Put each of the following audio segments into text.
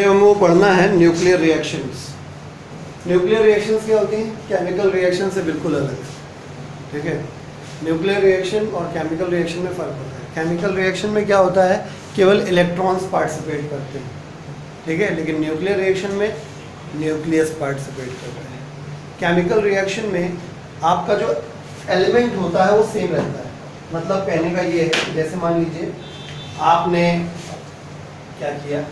हमको पढ़ना है न्यूक्लियर रिएक्शंस। न्यूक्लियर रिएक्शंस क्या होती हैं? केमिकल रिएक्शन से बिल्कुल अलग, ठीक है। न्यूक्लियर रिएक्शन और केमिकल रिएक्शन में फ़र्क होता है। केमिकल रिएक्शन में क्या होता है, केवल इलेक्ट्रॉन्स पार्टिसिपेट करते हैं, ठीक है, लेकिन न्यूक्लियर रिएक्शन में न्यूक्लियस पार्टिसिपेट करते हैं। केमिकल रिएक्शन में आपका जो एलिमेंट होता है वो सेम रहता है। मतलब कहने का ये है कि जैसे मान लीजिए आपने क्या किया,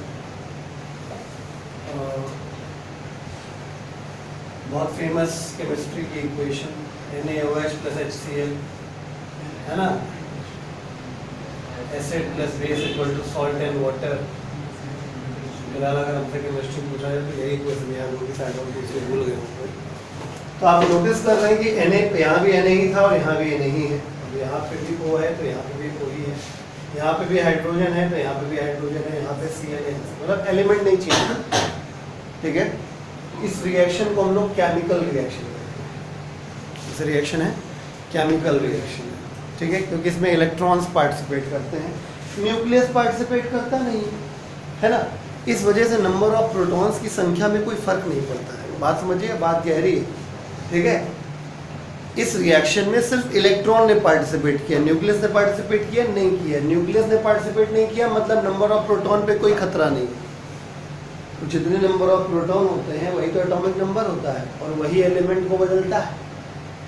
बहुत फेमस केमिस्ट्री की इक्वेशन NaOH + HCl है ना, acid plus base equal to salt and water. फिलहाल अगर हमसे केमिस्ट्री पूछा जाए तो यही इक्वेशन याद होगी, शायद हम दूसरे भूल गए होंगे। तो आप नोटिस कर रहे हैं कि Na यहाँ भी Na ही था और यहाँ भी Na ही है। अब यहाँ पे भी O है तो यहाँ पे भी O ही है, यहाँ पे भी हाइड्रोजन है तो यहाँ पे भी हाइड्रोजन है, यहाँ पे Cl है, मतलब एलिमेंट नहीं चेंज, ठीक है। इस रिएक्शन को हम लोग केमिकल रिएक्शन कहते हैं। इस रिएक्शन है केमिकल रिएक्शन, ठीक है, क्योंकि इसमें इलेक्ट्रॉन्स पार्टिसिपेट करते हैं, न्यूक्लियस पार्टिसिपेट करता नहीं है ना। इस वजह से नंबर ऑफ प्रोटॉन्स की संख्या में कोई फर्क नहीं पड़ता है। बात समझिए, बात गहरी है, ठीक है। इस रिएक्शन में सिर्फ इलेक्ट्रॉन ने पार्टिसिपेट किया, न्यूक्लियस ने पार्टिसिपेट किया नहीं किया। न्यूक्लियस ने पार्टिसिपेट नहीं किया मतलब नंबर ऑफ प्रोटॉन पे कोई खतरा नहीं है। तो जितने नंबर ऑफ प्रोटॉन होते हैं वही तो एटॉमिक नंबर होता है और वही एलिमेंट को बदलता है।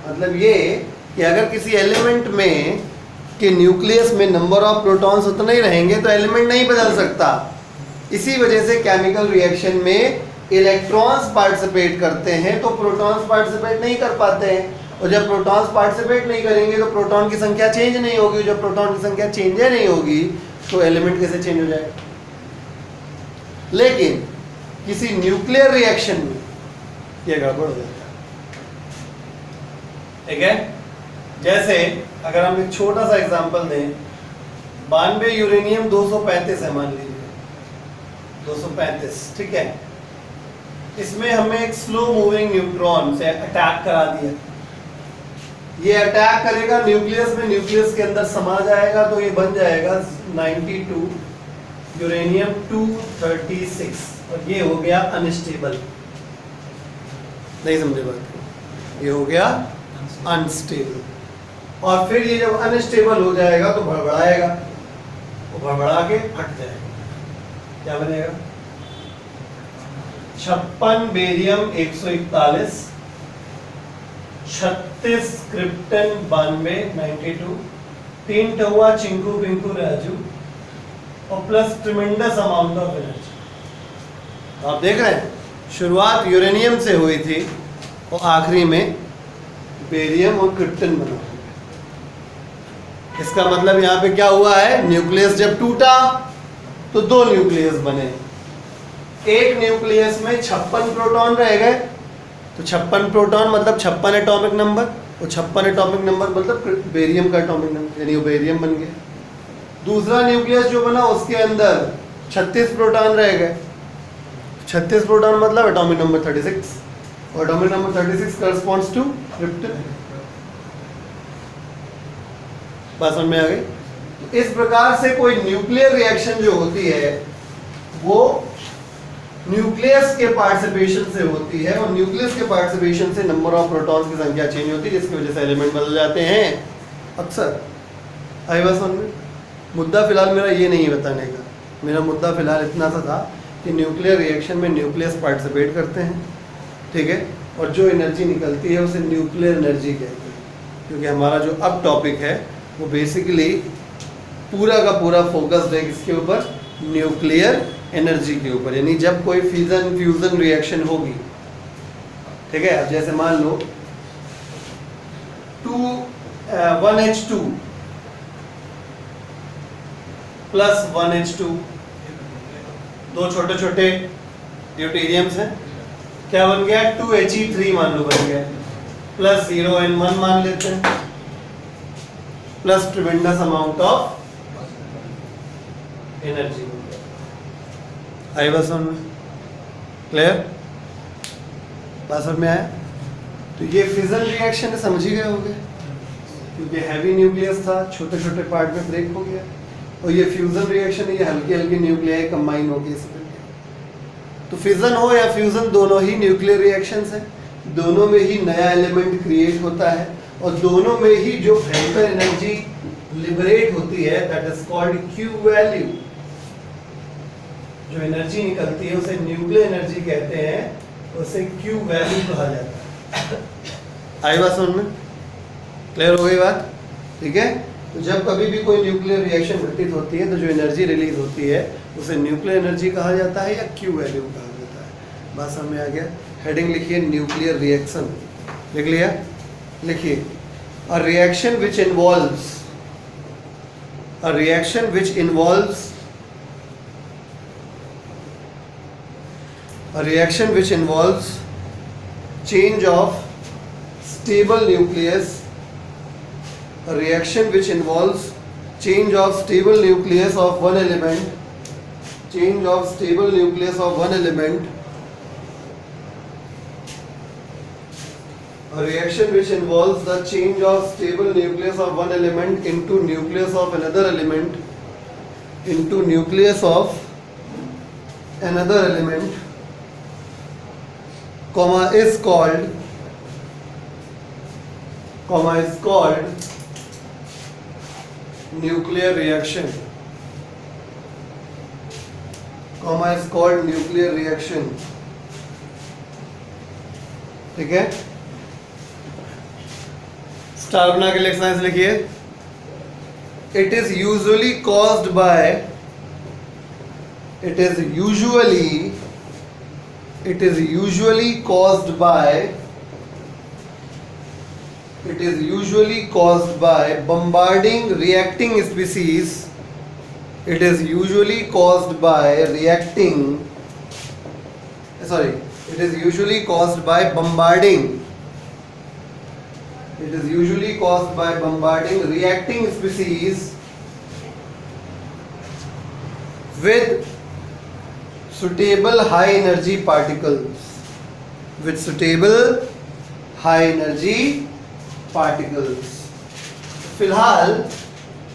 मतलब ये कि अगर किसी एलिमेंट में कि न्यूक्लियस में नंबर ऑफ प्रोटॉन्स उतने ही रहेंगे तो एलिमेंट नहीं बदल सकता। इसी वजह से केमिकल रिएक्शन में इलेक्ट्रॉन्स पार्टिसिपेट करते हैं तो प्रोटॉन्स पार्टिसिपेट नहीं कर पाते हैं, और जब प्रोटॉन्स पार्टिसिपेट नहीं करेंगे तो प्रोटॉन की संख्या चेंज नहीं होगी। जब प्रोटॉन की संख्या चेंज नहीं होगी तो एलिमेंट कैसे चेंज हो जाएगा। लेकिन किसी न्यूक्लियर रिएक्शन में ये गड़बड़ हो जाता है, ठीक है। जैसे अगर हम एक छोटा सा एग्जांपल दें, 92 यूरेनियम 235 है, मान लीजिए 235, ठीक है। इसमें हमें एक स्लो मूविंग न्यूट्रॉन से अटैक करा दिया। ये अटैक करेगा न्यूक्लियस में, न्यूक्लियस के अंदर समा जाएगा तो ये बन जाएगा 92 यूरेनियम 236 और ये हो गया अनस्टेबल। नहीं समझे बात, ये हो गया अनस्टेबल। और फिर ये जब अनस्टेबल हो जाएगा तो भड़बड़ाएगा, वो भड़बड़ा के फट जाएगा। क्या बनेगा? 56 बेरियम 141, 36 क्रिप्टन 92 92, 3 टहुआ चिंकू पिंकू राजू और plus tremendous amount of energy. आप देख रहे हैं शुरुआत यूरेनियम से हुई थी और आखिरी में बेरियम और क्रिप्टन बना। इसका मतलब यहाँ पे क्या हुआ है, न्यूक्लियस जब टूटा तो 2 न्यूक्लियस बने। एक न्यूक्लियस में 56 प्रोटॉन रह गए, तो 56 प्रोटॉन मतलब 56 एटॉमिक नंबर, और 56 एटॉमिक नंबर मतलब बेरियम का एटॉमिक नंबर, यानी वो बेरियम बन गया। दूसरा न्यूक्लियस जो बना उसके अंदर 36 प्रोटॉन रह गए। 36 प्रोटॉन मतलब एटॉमिक नंबर 36, और atomic number 36 corresponds to krypton. बात समझ में आ गई। इस प्रकार से कोई न्यूक्लियर रिएक्शन जो होती है वो न्यूक्लियस के पार्टिसिपेशन से होती है, और न्यूक्लियस के पार्टिसिपेशन से नंबर ऑफ प्रोटॉन्स की संख्या चेंज होती है, जिसकी वजह से एलिमेंट बदल जाते हैं अक्सर। आई बात समझ में? मुद्दा फिलहाल मेरा ये नहीं बताने का, मेरा मुद्दा फिलहाल इतना सा था कि न्यूक्लियर रिएक्शन में न्यूक्लियस पार्टिसिपेट करते हैं, ठीक है, और जो एनर्जी निकलती है उसे न्यूक्लियर एनर्जी कहते हैं। क्योंकि हमारा जो अब टॉपिक है वो बेसिकली पूरा का पूरा फोकस्ड है किसके ऊपर, न्यूक्लियर एनर्जी के ऊपर। यानी जब कोई फ्यूजन फ्यूजन रिएक्शन होगी, ठीक है, अब जैसे मान लो 1H2 प्लस 1H2, 2 छोटे छोटे ड्यूटेरियम्स हैं, क्या बन गया 2He3 मान लो बन गया, प्लस 0N1 मान लेते हैं, plus tremendous amount of energy. आई बात समझ में? क्लियर? बात समझ में आया? तो ये फिजन रिएक्शन समझ ही गए होंगे, क्योंकि हैवी न्यूक्लियस था, छोटे छोटे पार्ट में ब्रेक हो गया, और ये फ्यूजन रिएक्शन है, ये हल्की हल्की न्यूक्लियाई कंबाइन हो गई इसमें। तो फिजन हो या फ्यूजन दोनों ही न्यूक्लियर रिएक्शंस है, दोनों में ही नया एलिमेंट क्रिएट होता है और दोनों में ही जो भयंकर एनर्जी लिबरेट होती है that is called Q value. जो एनर्जी निकलती है उसे न्यूक्लियर एनर्जी कहते हैं, उसे क्यू वैल्यू कहा जाता है। आई बात समझ में? क्लियर हो गई बात? ठीक है। तो जब कभी भी कोई न्यूक्लियर रिएक्शन घटित होती है तो जो एनर्जी रिलीज होती है उसे न्यूक्लियर एनर्जी कहा जाता है या क्यू वैल्यू कहा जाता है। बात समझ में आ गया? हेडिंग लिखिए न्यूक्लियर रिएक्शन। लिख लिया? लिखिए a reaction which involves a reaction which involves change of stable nucleus, a reaction which involves change of stable nucleus of one element, change of stable nucleus of one element, a reaction which involves the change of stable nucleus of one element into nucleus of another element, into nucleus of another element, comma is called nuclear reaction, comma is called nuclear reaction। ठीक है, star बना के exercise लिखिए। It is usually caused by bombarding reacting species, it is usually caused by bombarding reacting species with suitable high energy particles, फिलहाल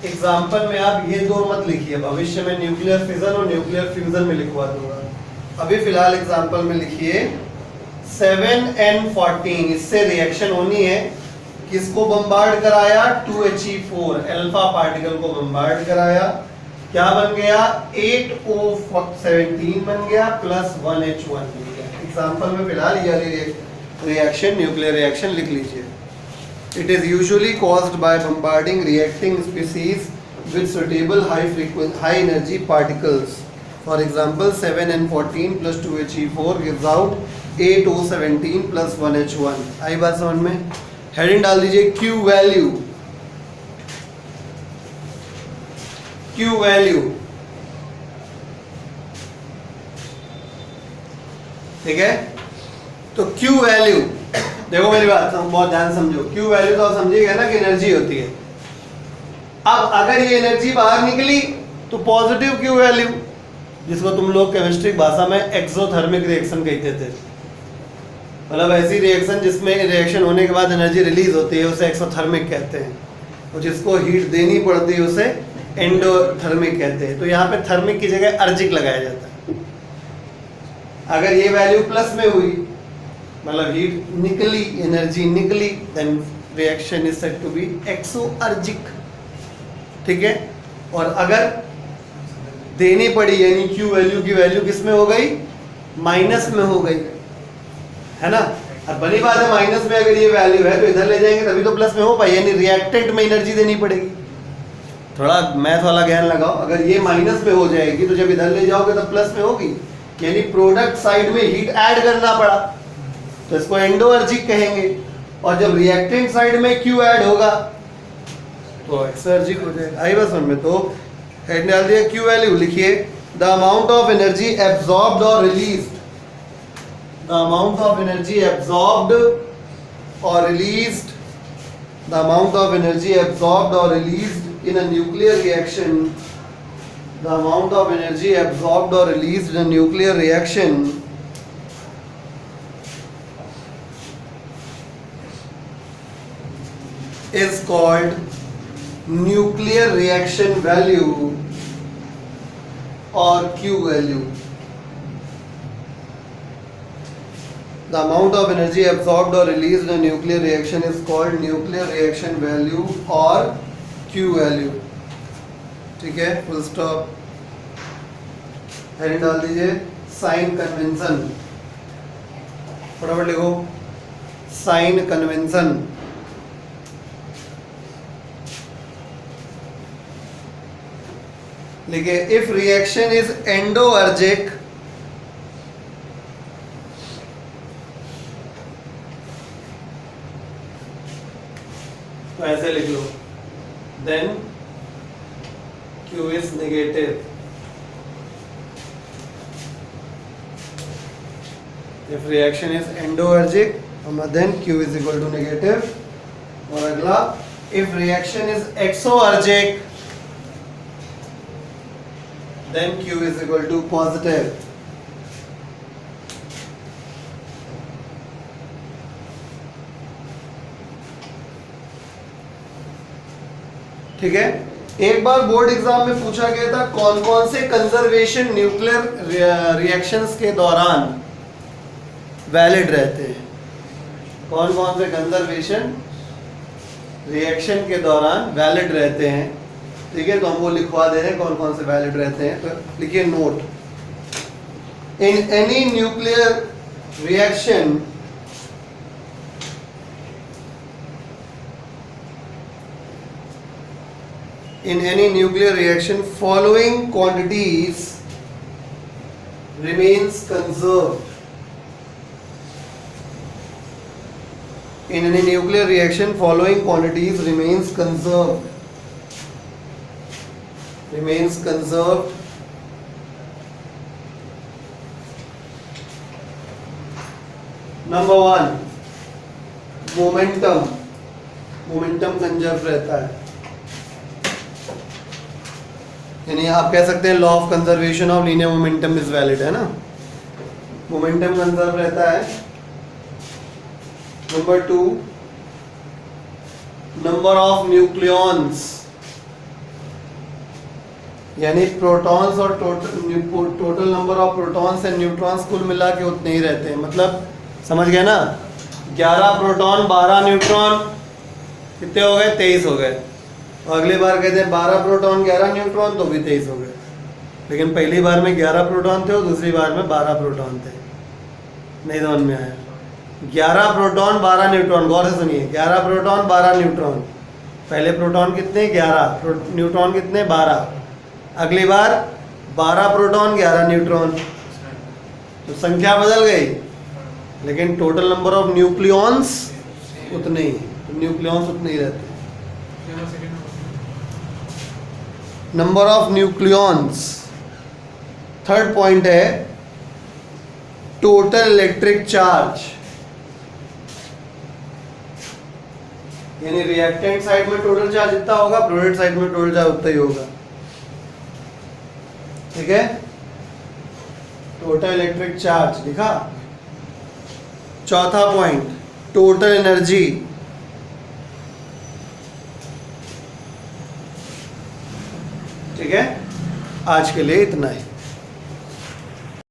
example में आप ये दो मत लिखिए, भविष्य में न्यूक्लियर फिजन और न्यूक्लियर फ्यूजन में लिखवा दूंगा। अभी फिलहाल एग्जाम्पल में लिखिए 7N14, इससे रिएक्शन होनी है। किसको बम्बार्ड कराया? 2He4 अल्फा पार्टिकल को बम्बार्ड कराया। क्या बन गया? 8O17 बन गया प्लस 1H1 बन गया। एग्जाम्पल में फिलहाल ये रिएक्शन न्यूक्लियर रिएक्शन लिख लीजिए। It is usually caused by bombarding reacting species with suitable high energy particles. For example 7N14 plus 2He4 gives out 8O17 plus 1H1। आई बात समझ में? हेडिंग डाल दीजिए क्यू वैल्यू। ठीक है, तो क्यू वैल्यू देखो मेरी बात बहुत ध्यान समझो। क्यू वैल्यू तो समझिएगा ना कि एनर्जी होती है। अब अगर ये एनर्जी बाहर निकली तो पॉजिटिव क्यू वैल्यू, जिसको तुम लोग केमिस्ट्री भाषा में एक्सोथर्मिक रिएक्शन कहते थे, मतलब ऐसी रिएक्शन जिसमें रिएक्शन होने के बाद एनर्जी रिलीज होती है उसे एक्सोथर्मिक कहते हैं, और जिसको हीट देनी पड़ती है उसे एंडोथर्मिक कहते हैं। तो यहाँ पे थर्मिक की जगह अर्जिक लगाया जाता है। अगर ये वैल्यू प्लस में हुई, मतलब हीट निकली, एनर्जी निकली, then reaction is said to be exoergic. ठीक है, और अगर देनी पड़ी यानी क्यू वैल्यू की वैल्यू किस में हो गई? माइनस में हो गई, है ना। अब बड़ी बात है, माइनस में अगर ये वैल्यू है तो इधर ले जाएंगे तभी तो प्लस में हो पाए, यानी रिएक्टेंट में एनर्जी देनी पड़ेगी। थोड़ा मैथ वाला ज्ञान लगाओ। अगर ये माइनस में हो जाएगी तो जब इधर ले जाओगे तब प्लस में होगी, यानी प्रोडक्ट साइड में हीट ऐड करना पड़ा, तो इसको एंडोअर्जिक कहेंगे। और जब रिएक्टेंट साइड में क्यू ऐड होगा तो एक्सर्जिक हो जाएगा। आई बस में तो हेड डाल दिया क्यू वैल्यू। लिखिए the amount of energy absorbed और released, the amount of energy absorbed or released, the amount of energy absorbed or released in a nuclear reaction, the amount of energy absorbed or released in a nuclear reaction is called nuclear reaction value or Q value। The amount of energy absorbed or released in a nuclear reaction is called nuclear reaction value or Q value. ठीक है, full stop. Heading डाल दीजिए sign convention, फटाफट लिखो sign convention. लिखिए if reaction is एंडोअर्जिक तो ऐसे लिख लो, then Q is negative। If reaction is endoergic, then Q is equal to negative। और अगला, if reaction is exoergic, then Q is equal to positive। ठीक है, एक बार बोर्ड एग्जाम में पूछा गया था कौन कौन से कंजर्वेशन न्यूक्लियर रिएक्शंस के दौरान वैलिड रहते हैं, कौन कौन से कंजर्वेशन रिएक्शन के दौरान वैलिड रहते हैं। ठीक है, तो हम वो लिखवा दे रहे हैं कौन कौन से वैलिड रहते हैं। तो लिखिए note, in any nuclear reaction in any nuclear reaction following quantities remains conserved। In any nuclear reaction following quantities remains conserved। Number 1, momentum conserve रहता है, यानी आप कह सकते हैं law of conservation of linear momentum is valid, है ना। Momentum conserve रहता है। नंबर 2, नंबर ऑफ न्यूक्लियॉन्स, यानी प्रोटॉन्स और total number of protons and neutrons कुल मिला के उतने ही रहते हैं। मतलब समझ गए ना, 11 प्रोटॉन 12 न्यूट्रॉन कितने हो गए, 23 हो गए। और अगली बार कहते हैं 12 प्रोटॉन 11 न्यूट्रॉन तो भी 23 हो गए। लेकिन पहली बार में 11 प्रोटॉन थे और दूसरी बार में 12 प्रोटॉन थे। नहीं समझ में आया, 11 प्रोटॉन 12 न्यूट्रॉन, गौर से सुनिए, 11 प्रोटॉन 12 न्यूट्रॉन। पहले प्रोटॉन कितने, 11, न्यूट्रॉन कितने, 12। अगली बार 12 प्रोटॉन 11 न्यूट्रॉन, तो संख्या बदल गई, लेकिन टोटल नंबर ऑफ न्यूक्लियॉन्स उतने ही, तो न्यूक्लियॉन्स उतने ही रहते हैं। Number of nucleons. Third point है टोटल इलेक्ट्रिक चार्ज, यानी रिएक्टेंट साइड में टोटल चार्ज जितना होगा प्रोडक्ट साइड में टोटल चार्ज उतना ही होगा। ठीक है, टोटल इलेक्ट्रिक चार्ज लिखा। चौथा पॉइंट टोटल एनर्जी, ठीक है। आज के लिए इतना ही।